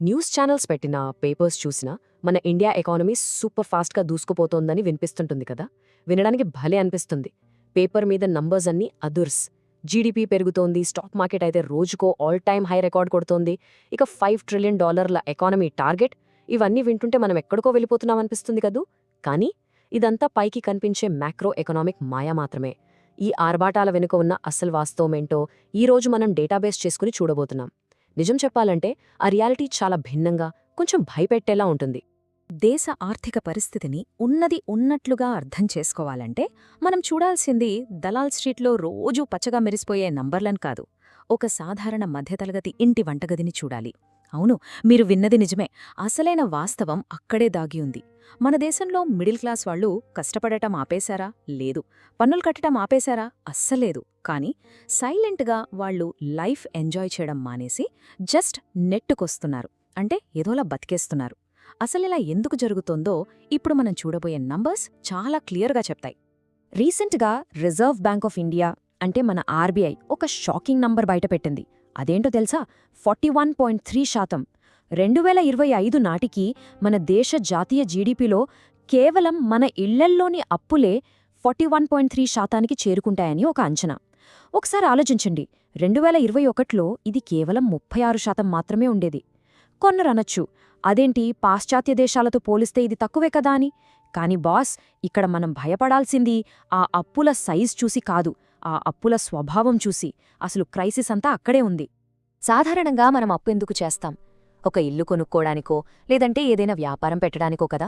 News channels పెట్టినా, papers చూసినా మన ఇండియా ఎకానమీ సూపర్ ఫాస్ట్‌గా దూసుకుపోతోందని వినిపిస్తుంటుంది కదా! వినడానికి భలే అనిపిస్తుంది. పేపర్ మీద నంబర్స్ అన్నీ అదుర్స్. జీడీపీ పెరుగుతోంది, స్టాక్ మార్కెట్ అయితే రోజుకో ఆల్ టైమ్ హై రికార్డ్ కొడుతోంది. ఇక $5 ట్రిలియన్ ఎకానమీ టార్గెట్ ఇవన్నీ వింటుంటే మనం ఎక్కడికో వెళ్ళిపోతున్నామనిపిస్తుంది కదూ! కానీ ఇదంతా పైకి కనిపించే మ్యాక్రో ఎకనామిక్ మాయ మాత్రమే. ఈ ఆర్భాటాల వెనుక ఉన్న అసలు వాస్తవమేంటో ఈరోజు మనం డేటాబేస్ చేసుకుని చూడబోతున్నాం. నిజం చెప్పాలంటే ఆ రియాలిటీ చాలా భిన్నంగా, కొంచెం భయపెట్టేలా ఉంటుంది. దేశ ఆర్థిక పరిస్థితిని ఉన్నది ఉన్నట్లుగా అర్థం చేసుకోవాలంటే మనం చూడాల్సింది దలాల్ స్ట్రీట్లో రోజూ పచ్చగా మెరిసిపోయే నంబర్లను కాదు, ఒక సాధారణ మధ్యతరగతి ఇంటి వంటగదిని చూడాలి. అవును, మీరు విన్నది నిజమే. అసలైన వాస్తవం అక్కడే దాగి ఉంది. మన దేశంలో మిడిల్ క్లాస్ వాళ్ళు కష్టపడటం ఆపేశారా? లేదు. పన్నులు కట్టడం ఆపేశారా? అస్సలేదు. కానీ సైలెంట్గా వాళ్ళు లైఫ్ ఎంజాయ్ చేయడం మానేసి జస్ట్ నెట్టుకొస్తున్నారు, అంటే ఏదోలా బతికేస్తున్నారు. అసలిలా ఎందుకు జరుగుతోందో ఇప్పుడు మనం చూడబోయే నంబర్స్ చాలా క్లియర్గా చెప్తాయి. రీసెంట్గా రిజర్వ్ బ్యాంక్ ఆఫ్ ఇండియా, అంటే మన ఆర్బీఐ, ఒక షాకింగ్ నంబర్ బయటపెట్టింది. అదేంటో తెలుసా? 41.3%. 2025 నాటికి మన దేశ జాతీయ జీడీపీలో కేవలం మన ఇళ్లల్లోని అప్పులే 41.3%కి చేరుకుంటాయని ఒక అంచనా. ఒకసారి ఆలోచించండి, 2021లో ఇది కేవలం 36% మాత్రమే ఉండేది. కొన్నరనొచ్చు, అదేంటి పాశ్చాత్య దేశాలతో పోలిస్తే ఇది తక్కువే కదా అని. కాని బాస్, ఇక్కడ మనం భయపడాల్సింది ఆ అప్పుల సైజ్ చూసి కాదు, ఆ అప్పుల స్వభావం చూసి. అసలు క్రైసిస్ అంతా అక్కడే ఉంది. సాధారణంగా మనం అప్పు ఎందుకు చేస్తాం? ఒక ఇల్లు కొనుక్కోడానికో, లేదంటే ఏదైనా వ్యాపారం పెట్టడానికో కదా.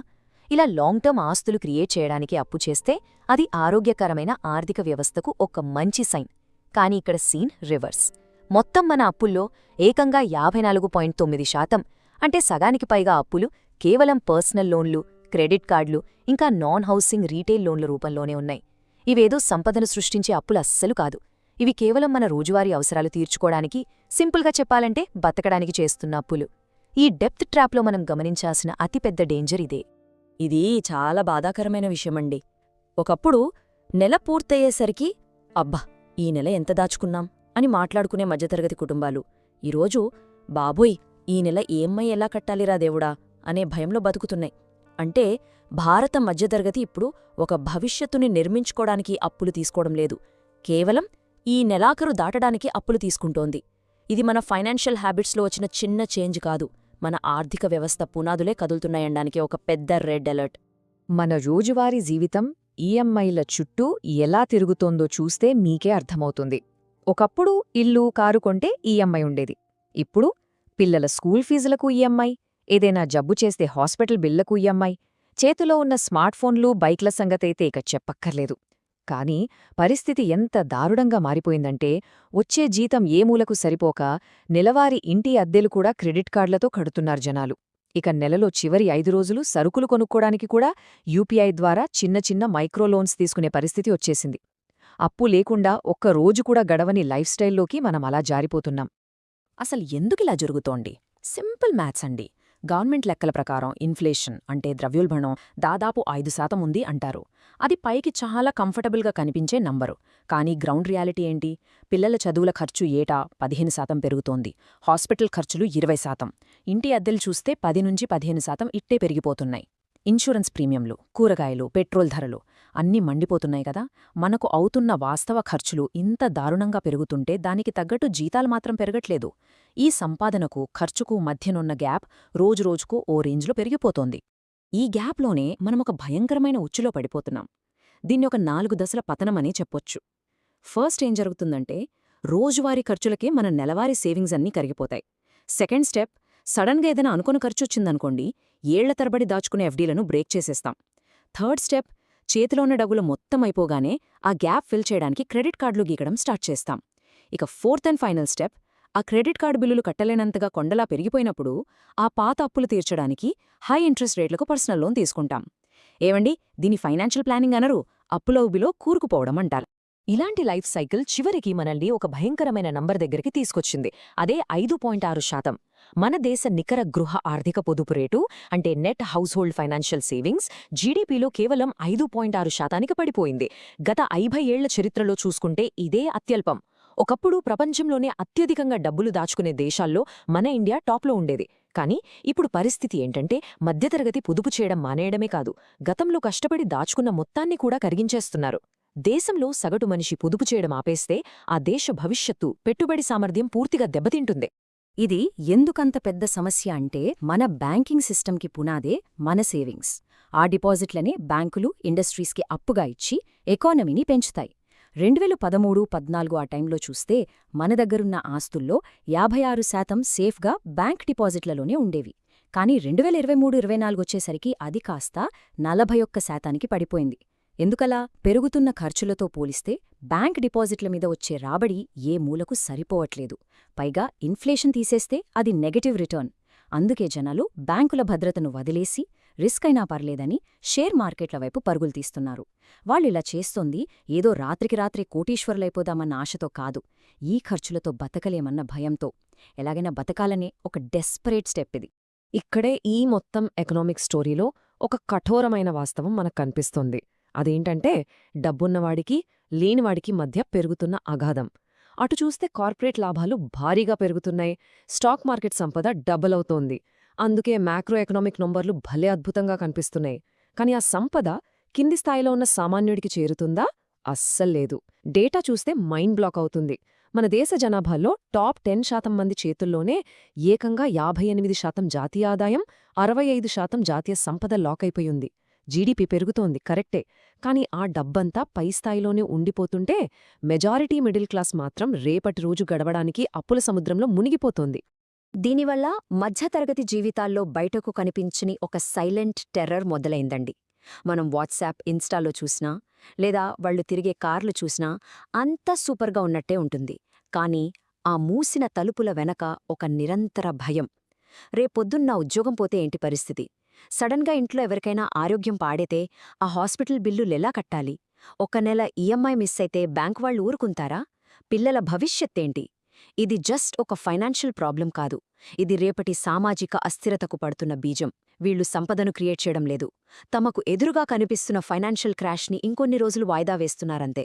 ఇలా లాంగ్ టర్మ్ ఆస్తులు క్రియేట్ చేయడానికి అప్పు చేస్తే అది ఆరోగ్యకరమైన ఆర్థిక వ్యవస్థకు ఒక మంచి సైన్. కానీ ఇక్కడ సీన్ రివర్స్. మొత్తం మన అప్పుల్లో ఏకంగా 54.9%, అంటే సగానికి పైగా అప్పులు కేవలం పర్సనల్ లోన్లు, క్రెడిట్ కార్డులు, ఇంకా నాన్ హౌసింగ్ రీటైల్ లోన్ల రూపంలోనే ఉన్నాయి. ఇవేదో సంపదను సృష్టించే అప్పులు అస్సలు కాదు. ఇవి కేవలం మన రోజువారీ అవసరాలు తీర్చుకోవడానికి, సింపుల్గా చెప్పాలంటే బతకడానికి చేస్తున్న అప్పులు. ఈ డెప్త్ ట్రాప్లో మనం గమనించాల్సిన అతిపెద్ద డేంజర్ ఇదే. ఇది చాలా బాధాకరమైన విషయమండి. ఒకప్పుడు నెల పూర్తయ్యేసరికి అబ్బా, ఈ నెల ఎంత దాచుకున్నాం అని మాట్లాడుకునే మధ్యతరగతి కుటుంబాలు ఈరోజు బాబోయ్, ఈ నెల ఈఎంఐ ఎలా కట్టాలిరా దేవుడా అనే భయంలో బతుకుతున్నాయి. అంటే భారత మధ్యతరగతి ఇప్పుడు ఒక భవిష్యత్తుని నిర్మించుకోవడానికి అప్పులు తీసుకోవడం లేదు, కేవలం ఈ నెలాఖరు దాటడానికి అప్పులు తీసుకుంటోంది. ఇది మన ఫైనాన్షియల్ హ్యాబిట్స్లో వచ్చిన చిన్న చేంజ్ కాదు, మన ఆర్థిక వ్యవస్థ పునాదులే కదులుతున్నాయనడానికి ఒక పెద్ద రెడ్ అలర్ట్. మన రోజువారీ జీవితం ఈఎంఐల చుట్టూ ఎలా తిరుగుతోందో చూస్తే మీకే అర్థమవుతుంది. ఒకప్పుడు ఇల్లు, కారు కొంటే ఈఎంఐ ఉండేది. ఇప్పుడు పిల్లల స్కూల్ ఫీజులకు ఈఎంఐ, ఏదైనా జబ్బు చేస్తే హాస్పిటల్ బిల్లకు ఈఎంఐ, చేతిలో ఉన్న స్మార్ట్ఫోన్లు, బైక్ల సంగతైతే ఇక చెప్పక్కర్లేదు. కానీ పరిస్థితి ఎంత దారుణంగా మారిపోయిందంటే, వచ్చే జీతం ఏ మూలకు సరిపోక నెలవారీ ఇంటి అద్దెలు కూడా క్రెడిట్ కార్డులతో కడుతున్నారు జనాలు. ఇక నెలలో చివరి 5 రోజులు సరుకులు కొనుక్కోడానికి కూడా యూపీఐ ద్వారా చిన్న చిన్న మైక్రోలోన్స్ తీసుకునే పరిస్థితి వచ్చేసింది. అప్పు లేకుండా ఒక్క రోజు కూడా గడవని లైఫ్ స్టైల్లోకి మనం అలా జారిపోతున్నాం. అసలు ఎందుకిలా జరుగుతోంది? సింపుల్ మ్యాథ్స్ అండి. గవర్నమెంట్ లెక్కల ప్రకారం ఇన్ఫ్లేషన్, అంటే ద్రవ్యోల్బణం, దాదాపు 5% ఉంది అంటారు. అది పైకి చాలా కంఫర్టబుల్గా కనిపించే నంబరు. కానీ గ్రౌండ్ రియాలిటీ ఏంటి? పిల్లల చదువుల ఖర్చు ఏటా 15% పెరుగుతోంది, హాస్పిటల్ ఖర్చులు 20%, ఇంటి అద్దెలు చూస్తే 10-15% ఇట్టే పెరిగిపోతున్నాయి. ఇన్సూరెన్స్ ప్రీమియంలు, కూరగాయలు, పెట్రోల్ ధరలు అన్నీ మండిపోతున్నాయి కదా. మనకు అవుతున్న వాస్తవ ఖర్చులు ఇంత దారుణంగా పెరుగుతుంటే దానికి తగ్గట్టు జీతాలు మాత్రం పెరగట్లేదు. ఈ సంపాదనకు, ఖర్చుకు మధ్యనున్న గ్యాప్ రోజురోజుకు ఓ రేంజ్లో పెరిగిపోతోంది. ఈ గ్యాప్లోనే మనమొక భయంకరమైన ఉచ్చులో పడిపోతున్నాం. దీన్ని ఒక 4 దశల పతనమనే చెప్పొచ్చు. ఫస్ట్ ఏం జరుగుతుందంటే, రోజువారీ ఖర్చులకే మన నెలవారీ సేవింగ్స్ అన్నీ కరిగిపోతాయి. సెకండ్ స్టెప్, సడన్గా ఏదైనా అనుకోని ఖర్చొచ్చిందనుకోండి, ఏళ్ల తరబడి దాచుకునే ఎఫ్డీలను బ్రేక్ చేసేస్తాం. థర్డ్ స్టెప్, చేతిలో ఉన్న డబ్బులు మొత్తం అయిపోగానే ఆ గ్యాప్ ఫిల్ చేయడానికి క్రెడిట్ కార్డులు గీకడం స్టార్ట్ చేస్తాం. ఇక ఫోర్త్ అండ్ ఫైనల్ స్టెప్, ఆ క్రెడిట్ కార్డు బిల్లులు కట్టలేనంతగా కొండలా పెరిగిపోయినప్పుడు ఆ పాత అప్పులు తీర్చడానికి హై ఇంట్రెస్ట్ రేట్లకు పర్సనల్ లోన్ తీసుకుంటాం. ఏవండి, దీని ఫైనాన్షియల్ ప్లానింగ్ అనరు, అప్పులో ఉబిలో కూరుకుపోవడం అంటారు. ఇలాంటి లైఫ్ సైకిల్ చివరికి మనల్ని ఒక భయంకరమైన నంబర్ దగ్గరికి తీసుకొచ్చింది. అదే 5.6%. మన దేశ నికర గృహ ఆర్థిక పొదుపు రేటు, అంటే net household financial savings, జీడీపీలో కేవలం 5.6%కి పడిపోయింది. గత 50 ఏళ్ల చరిత్రలో చూసుకుంటే ఇదే అత్యల్పం. ఒకప్పుడు ప్రపంచంలోనే అత్యధికంగా డబ్బులు దాచుకునే దేశాల్లో మన ఇండియా టాప్లో ఉండేది. కానీ ఇప్పుడు పరిస్థితి ఏంటంటే మధ్యతరగతి పొదుపు చేయడం మానేయడమే కాదు, గతంలో కష్టపడి దాచుకున్న మొత్తాన్ని కూడా కరిగించేస్తున్నారు. దేశంలో సగటు మనిషి పొదుపు చేయడం ఆపేస్తే ఆ దేశ భవిష్యత్తు, పెట్టుబడి సామర్థ్యం పూర్తిగా దెబ్బతింటుంది. ఇది ఎందుకంత పెద్ద సమస్య అంటే మన బ్యాంకింగ్ సిస్టమ్కి పునాదే మన సేవింగ్స్. ఆ డిపాజిట్లనే బ్యాంకులు ఇండస్ట్రీస్కి అప్పుగా ఇచ్చి ఎకానమీని పెంచుతాయి. 2013-14 ఆ టైంలో చూస్తే మన దగ్గరున్న ఆస్తుల్లో 56% సేఫ్గా బ్యాంక్ డిపాజిట్లలోనే ఉండేవి. కానీ 2023-24 వచ్చేసరికి అది కాస్త 41%కి పడిపోయింది. ఎందుకలా? పెరుగుతున్న ఖర్చులతో పోలిస్తే బ్యాంక్ డిపాజిట్ల మీద వచ్చే రాబడి ఏ మూలకు సరిపోవట్లేదు. పైగా ఇన్ఫ్లేషన్ తీసేస్తే అది నెగటివ్ రిటర్న్. అందుకే జనాలు బ్యాంకుల భద్రతను వదిలేసి రిస్క్ అయినా పర్లేదని షేర్ మార్కెట్ల వైపు పరుగులు తీస్తున్నారు. వాళ్ళిలా చేస్తోంది ఏదో రాత్రికి రాత్రే కోటీశ్వరులైపోదామన్న ఆశతో కాదు, ఈ ఖర్చులతో బతకలేమన్న భయంతో. ఎలాగైనా బతకాలనే ఒక డెస్పరేట్ స్టెప్ ఇది. ఇక్కడే ఈ మొత్తం ఎకనామిక్ స్టోరీలో ఒక కఠోరమైన వాస్తవం మనకు కనిపిస్తుంది. అదేంటంటే డబ్బున్నవాడికి, లేనివాడికి మధ్య పెరుగుతున్న అగాధం. అటు చూస్తే కార్పొరేట్ లాభాలు భారీగా పెరుగుతున్నాయి, స్టాక్ మార్కెట్ సంపద డబుల్ అవుతోంది. అందుకే మ్యాక్రో ఎకనామిక్ నంబర్లు భలే అద్భుతంగా కనిపిస్తున్నాయి. కానీ ఆ సంపద కింది స్థాయిలో ఉన్న సామాన్యుడికి చేరుతుందా? అస్సల్లేదు. డేటా చూస్తే మైండ్ బ్లాక్ అవుతుంది. మన దేశ జనాభాలో టాప్ 10% మంది చేతుల్లోనే ఏకంగా 58% జాతీయ ఆదాయం, 65% జాతీయ సంపద లాకైపోయింది. జీడీపీ పెరుగుతోంది కరెక్టే, కానీ ఆ డబ్బంతా పై స్థాయిలోనే ఉండిపోతుంటే మెజారిటీ మిడిల్ క్లాస్ మాత్రం రేపటి రోజు గడవడానికి అప్పుల సముద్రంలో మునిగిపోతోంది. దీనివల్ల మధ్యతరగతి జీవితాల్లో బయటకు కనిపించని ఒక సైలెంట్ టెర్రర్ మొదలైందండి. మనం వాట్సాప్, ఇన్స్టాలో చూసినా లేదా వాళ్లు తిరిగే కార్లు చూసినా అంతా సూపర్గా ఉన్నట్టే ఉంటుంది. కానీ ఆ మూసిన తలుపుల వెనక ఒక నిరంతర భయం. రేపొద్దున్న ఉద్యోగం పోతే ఏంటి పరిస్థితి? సడన్గా ఇంట్లో ఎవరికైనా ఆరోగ్యం పాడైతే ఆ హాస్పిటల్ బిల్లులెలా కట్టాలి? ఒక నెల ఈఎంఐ మిస్ అయితే బ్యాంక్ వాళ్ళు ఊరుకుంటారా? పిల్లల భవిష్యత్తేంటి? ఇది జస్ట్ ఒక ఫైనాన్షియల్ ప్రాబ్లం కాదు, ఇది రేపటి సామాజిక అస్థిరతకు పడుతున్న బీజం. వీళ్లు సంపదను క్రియేట్ చేయడం లేదు, తమకు ఎదురుగా కనిపిస్తున్న ఫైనాన్షియల్ క్రాష్ని ఇంకొన్ని రోజులు వాయిదా వేస్తున్నారంతే.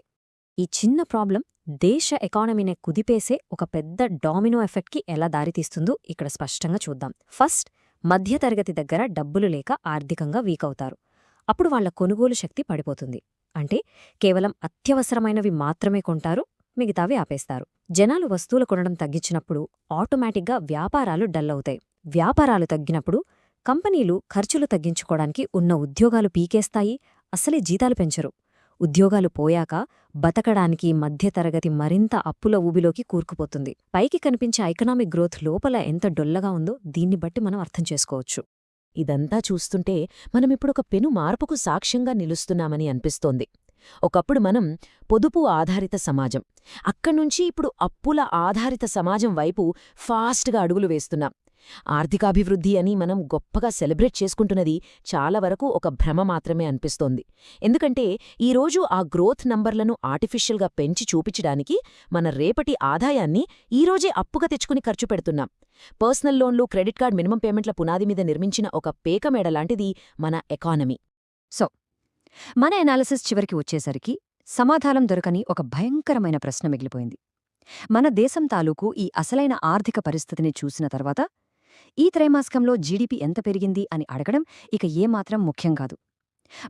ఈ చిన్న ప్రాబ్లం దేశ ఎకానమీని కుదిపేసే ఒక పెద్ద డామినో ఎఫెక్ట్కి ఎలా దారితీస్తుందో ఇక్కడ స్పష్టంగా చూద్దాం. ఫస్ట్, మధ్యతరగతి దగ్గర డబ్బులు లేక ఆర్థికంగా వీకవుతారు. అప్పుడు వాళ్ల కొనుగోలు శక్తి పడిపోతుంది. అంటే కేవలం అత్యవసరమైనవి మాత్రమే కొంటారు, మిగతావి ఆపేస్తారు. జనాలు వస్తువులు కొనడం తగ్గించినప్పుడు ఆటోమేటిక్గా వ్యాపారాలు డల్ అవుతాయి. వ్యాపారాలు తగ్గినప్పుడు కంపెనీలు ఖర్చులు తగ్గించుకోవడానికి ఉన్న ఉద్యోగాలు పీకేస్తాయి, అసలే జీతాలు పెంచరు. ఉద్యోగాలు పోయాక బతకడానికి మధ్యతరగతి మరింత అప్పుల ఊబిలోకి కూరుకుపోతుంది. పైకి కనిపించే ఎకనామిక్ గ్రోత్ లోపల ఎంత డొల్లగా ఉందో దీన్ని బట్టి మనం అర్థం చేసుకోవచ్చు. ఇదంతా చూస్తుంటే మనమిప్పుడొక పెను మార్పుకు సాక్ష్యంగా నిలుస్తున్నామని అనిపిస్తోంది. ఒకప్పుడు మనం పొదుపు ఆధారిత సమాజం, అక్కడ్నుంచి ఇప్పుడు అప్పుల ఆధారిత సమాజం వైపు ఫాస్ట్గా అడుగులు వేస్తున్నాం. ఆర్థికాభివృద్ధి అని మనం గొప్పగా సెలబ్రేట్ చేసుకుంటున్నది చాలా వరకు ఒక భ్రమ మాత్రమే అనిపిస్తోంది. ఎందుకంటే ఈరోజు ఆ గ్రోత్ నంబర్లను ఆర్టిఫిషియల్గా పెంచి చూపించడానికి మన రేపటి ఆదాయాన్ని ఈరోజే అప్పుగా తెచ్చుకుని ఖర్చు పెడుతున్నాం. పర్సనల్ లోన్లు, క్రెడిట్ కార్డ్ మినిమం పేమెంట్ల పునాది మీద నిర్మించిన ఒక పేకమేడ లాంటిది మన ఎకానమీ. సో మన ఎనాలిసిస్ చివరికి వచ్చేసరికి సమాధానం దొరకని ఒక భయంకరమైన ప్రశ్న మిగిలిపోయింది. మన దేశం తాలూకు ఈ అసలైన ఆర్థిక పరిస్థితిని చూసిన తర్వాత ఈ త్రైమాసికంలో జీడీపీ ఎంత పెరిగింది అని అడగడం ఇక ఏమాత్రం ముఖ్యం కాదు.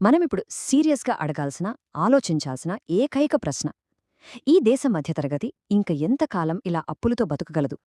మనమిప్పుడు సీరియస్గా అడగాల్సిన, ఆలోచించాల్సిన ఏకైక ప్రశ్న: ఈ దేశ మధ్యతరగతి ఇంక ఎంతకాలం ఇలా అప్పులతో బతుకగలదు?